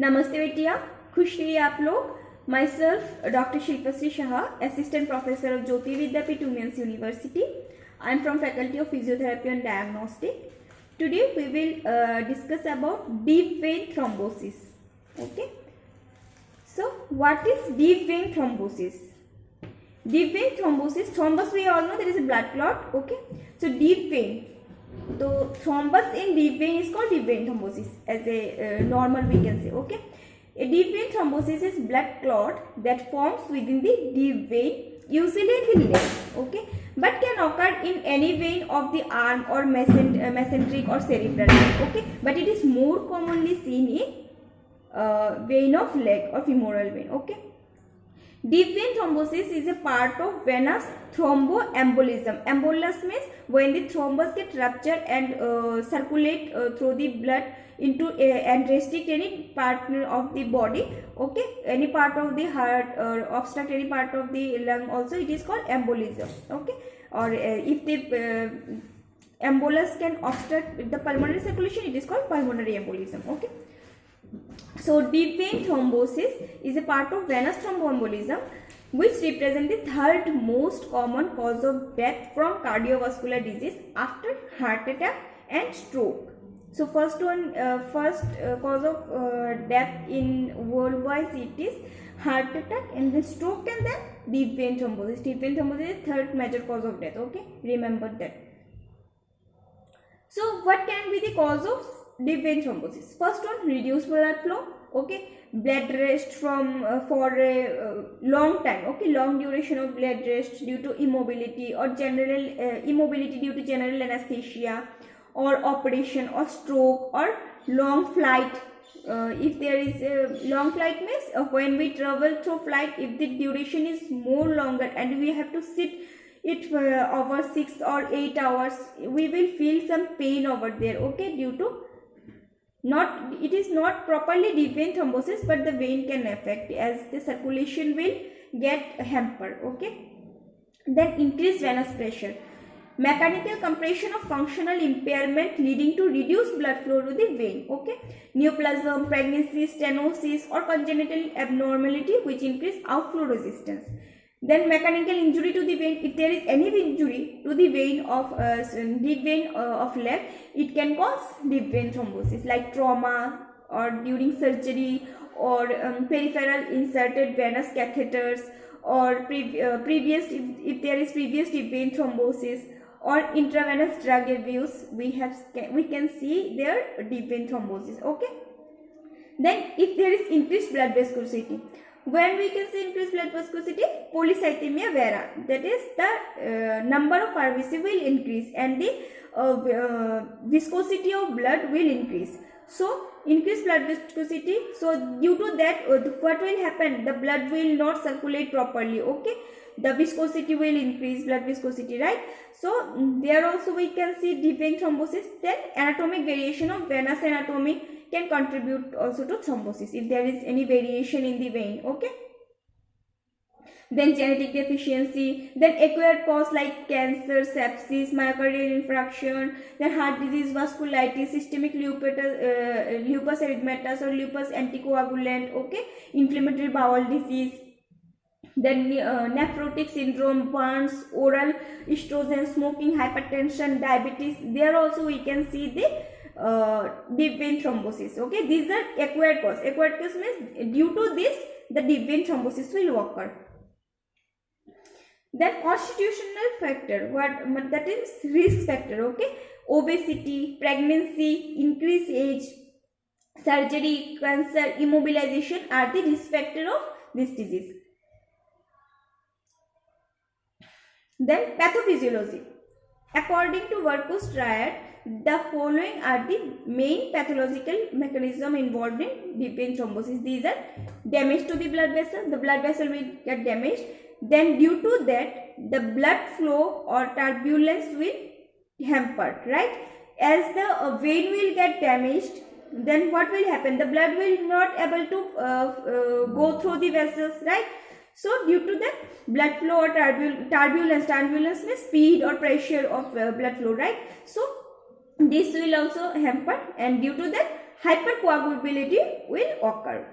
नमस्ते बेटिया, खुश रहिए आप लोग। Myself doctor Shilpashri Shah, assistant professor of Jyoti Vidyapeeth women's university. I am from faculty of physiotherapy and diagnostic. Today we will discuss about deep vein thrombosis. Okay. So what is deep vein thrombosis? Deep vein thrombosis, thrombus we all know there is a blood clot. Okay. So deep vein. So thrombus in deep vein is called deep vein thrombosis as a normal we can say. Okay. A deep vein thrombosis is blood clot that forms within the deep vein, usually in the leg. Okay. But can occur in any vein of the arm or mesenteric or cerebral vein. Okay. But it is more commonly seen in vein of leg or femoral vein. Okay. Deep vein thrombosis is a part of venous thromboembolism. Embolus means when the thrombus get ruptured and circulate through the blood into and restrict any part of the body. Okay, any part of the heart or obstruct any part of the lung. Also, it is called embolism. Okay, or if the embolus can obstruct the pulmonary circulation, it is called pulmonary embolism. Okay. So deep vein thrombosis is a part of venous thromboembolism, which represents the third most common cause of death from cardiovascular disease after heart attack and stroke. So first cause of death in worldwide it is heart attack and then stroke and then deep vein thrombosis. Deep vein thrombosis is third major cause of death. Okay, remember that. So what can be the cause of deep vein thrombosis? First one, reduced blood flow. Okay, blood rest from for a long time. Okay, long duration of blood rest due to immobility or general immobility due to general anesthesia or operation or stroke or long flight. If there is a long flight means when we travel through flight, if the duration is more longer and we have to sit it for over 6 or 8 hours, we will feel some pain over there. Okay, due to it is not properly deep vein thrombosis, but the vein can affect as the circulation will get hampered. Okay, then increased venous pressure, mechanical compression of functional impairment leading to reduced blood flow to the vein. Okay, neoplasm, pregnancy, stenosis or congenital abnormality which increase outflow resistance. Then mechanical injury to the vein. If there is any injury to the vein of deep vein of leg, it can cause deep vein thrombosis, like trauma or during surgery or peripheral inserted venous catheters or previous if there is previous deep vein thrombosis or intravenous drug abuse, we can see their deep vein thrombosis. Okay. Then if there is increased blood viscosity, when we can see increased blood viscosity, polycythemia vera, that is the number of RBC will increase and the viscosity of blood will increase. So increased blood viscosity, so due to that what will happen, the blood will not circulate properly. Okay, the viscosity will increase, blood viscosity, right? So there also we can see deep vein thrombosis. Then anatomic variation of venous anatomy can contribute also to thrombosis if there is any variation in the vein. Okay, then genetic deficiency, then acquired cause like cancer, sepsis, myocardial infarction, then heart disease, vasculitis, systemic lupus erythematosus or lupus anticoagulant. Okay, inflammatory bowel disease, then nephrotic syndrome, burns, oral estrogen, smoking, hypertension, diabetes. There also we can see the deep vein thrombosis. Okay, these are acquired cause. Acquired cause means due to this the deep vein thrombosis will occur. Then constitutional factor, what that is risk factor. Okay, obesity, pregnancy, increased age, surgery, cancer, immobilization are the risk factor of this disease. Then pathophysiology, according to Werkus triad, the following are the main pathological mechanism involved in deep vein thrombosis. These are damage to the blood vessel. The blood vessel will get damaged. Then due to that, the blood flow or turbulence will hampered, right? As the vein will get damaged, then what will happen? The blood will not able to go through the vessels, right? So due to that, blood flow or turbulence means speed or pressure of blood flow, right? So this will also hamper, and due to that hypercoagulability will occur.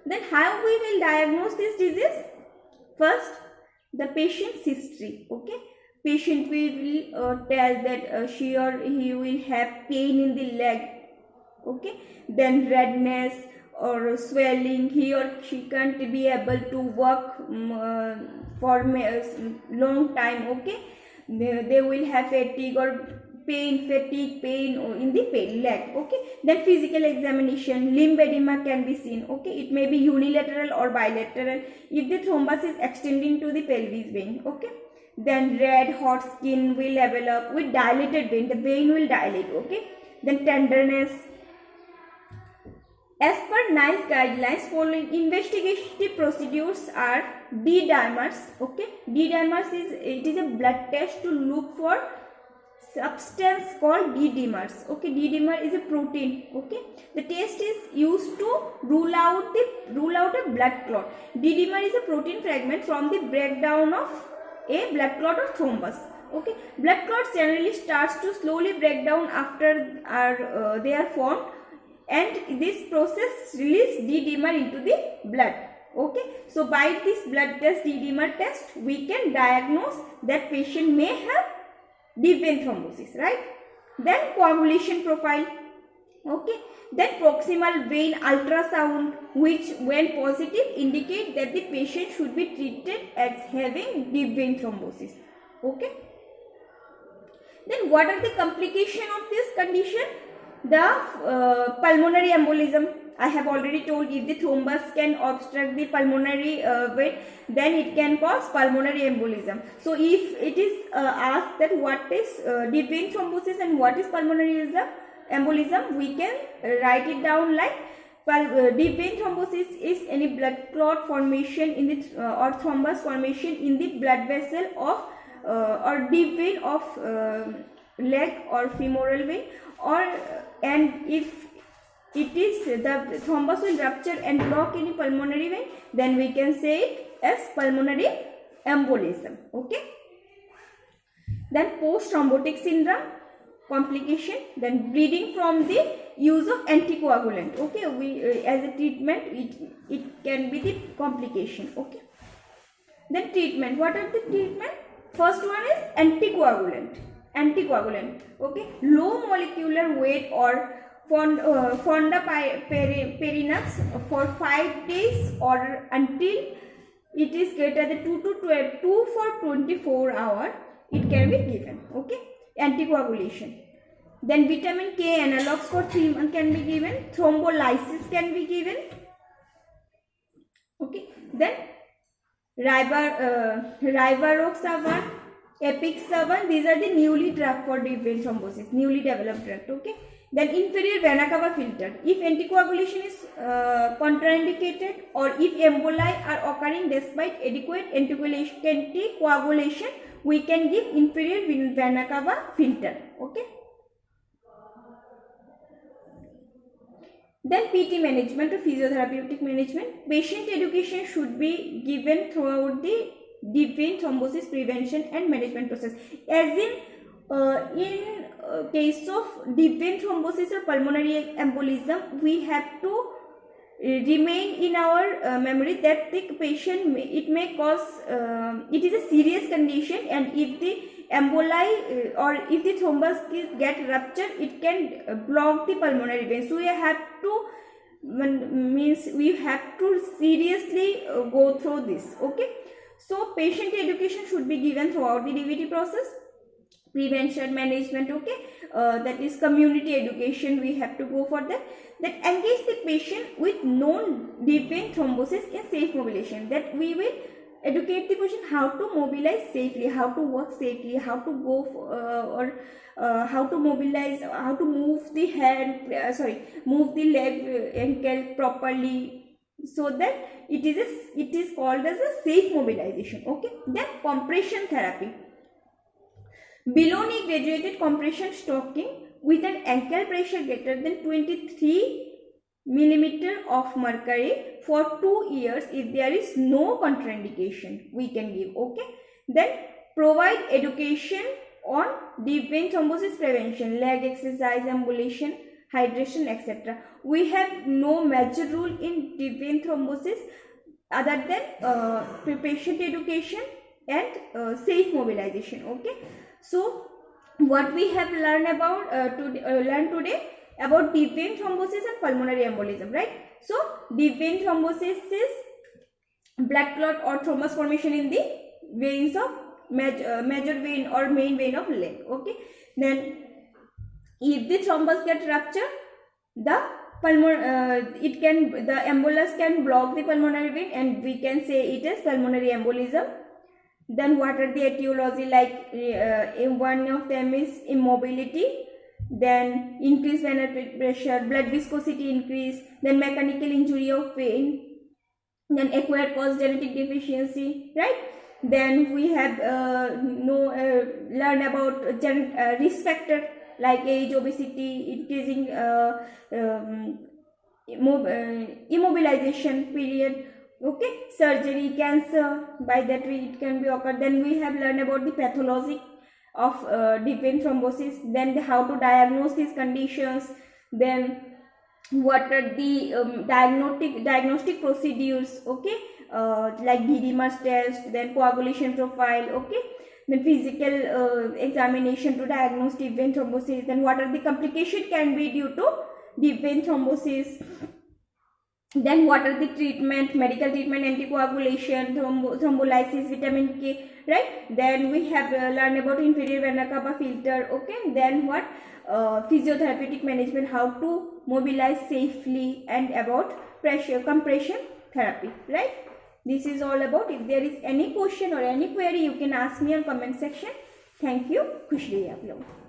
Then how we will diagnose this disease? First, the patient's history. Okay, patient will tell that she or he will have pain in the leg. Okay, then redness or swelling, he or she can't be able to work for a long time. Okay, they will have fatigue pain in the leg. Okay, then physical examination, limb edema can be seen. Okay, it may be unilateral or bilateral if the thrombus is extending to the pelvis vein. Okay, then red hot skin will develop with dilated vein, the vein will dilate. Okay, then tenderness. As per NICE guidelines, following investigative procedures are D-dimers. Okay, D-dimers is a blood test to look for substance called D-dimers. Okay, D-dimer is a protein. Okay, the test is used to rule out a blood clot. D-dimer is a protein fragment from the breakdown of a blood clot or thrombus. Okay, blood clots generally starts to slowly break down after they are formed, and this process release D-dimer into the blood. Okay, so by this blood test, D-dimer test, we can diagnose that patient may have deep vein thrombosis, right? Then coagulation profile. Okay, then proximal vein ultrasound, which when positive indicate that the patient should be treated as having deep vein thrombosis. Okay, then what are the complications of this condition? The pulmonary embolism. I have already told, if the thrombus can obstruct the pulmonary vein, then it can cause pulmonary embolism. So if it is asked that what is deep vein thrombosis and what is pulmonary embolism, we can write it down like deep vein thrombosis is any blood clot formation in the or thrombus formation in the blood vessel of or deep vein of leg or femoral vein, or and if it is the thrombus will rupture and block any pulmonary vein, then we can say it as pulmonary embolism. Okay, then post thrombotic syndrome complication, then bleeding from the use of anticoagulant. Okay, we as a treatment it can be the complication. Okay, then treatment. What are the treatment? First one is anticoagulant. Okay, low molecular weight or fondaparinux for 5 days or until it is greater than 2 for 24 hours, it can be given. Okay, anticoagulation. Then vitamin K analogs for 3 months can be given. Thrombolysis can be given. Okay, then rivaroxaban, apixaban, these are the newly drugged for deep vein thrombosis, newly developed drug. Okay, then inferior vena cava filter. If anticoagulation is contraindicated, or if emboli are occurring despite adequate anticoagulation, we can give inferior vena cava filter. Okay, then PT management or physiotherapeutic management. Patient education should be given throughout the deep vein thrombosis prevention and management process. As in case of deep vein thrombosis or pulmonary embolism, we have to remain in our memory that the patient it may cause it is a serious condition, and if the emboli or if the thrombus get ruptured, it can block the pulmonary vein. So we have to seriously go through this. Okay, so patient education should be given throughout the DVT process. Prevention management. Okay, that is community education, we have to go for that. That engage the patient with known deep vein thrombosis in safe mobilization, that we will educate the patient how to mobilize safely, how to work safely, how to go how to mobilize, how to move the hand, move the leg, ankle properly, so that it is called as a safe mobilization. Okay, then compression therapy. Below knee graduated compression stocking with an ankle pressure greater than 23 millimeter of mercury for 2 years, if there is no contraindication, we can give. Okay, then provide education on deep vein thrombosis prevention, leg exercise, ambulation, hydration, etc. We have no major rule in deep vein thrombosis other than patient education and safe mobilization. Okay, so what we have learned about learned today about deep vein thrombosis and pulmonary embolism, right? So deep vein thrombosis is blood clot or thrombus formation in the veins of major vein or main vein of leg. Okay, then if the thrombus get ruptured, the the embolus can block the pulmonary vein and we can say it is pulmonary embolism. Then what are the etiology? Like one of them is immobility, then increased venous pressure, blood viscosity increase, then mechanical injury of vein, then acquired cause genetic deficiency, right? Then we have learn about risk factor like age, obesity, increasing immobilization period. Okay, surgery, cancer, by that way it can be occurred. Then we have learned about the pathology of deep vein thrombosis, then how to diagnose these conditions, then what are the diagnostic procedures, okay, like Bidemers test, then coagulation profile, okay, then physical examination to diagnose deep vein thrombosis, then what are the complications can be due to deep vein thrombosis, then what are the treatment, medical treatment, anticoagulation, thrombolysis, vitamin K, right? Then we have learned about inferior vena cava filter, okay, then what physiotherapeutic management, how to mobilize safely, and about compression therapy, right? This is all about. If there is any question or any query, you can ask me on comment section. Thank you. खुश रहिए आप लोग.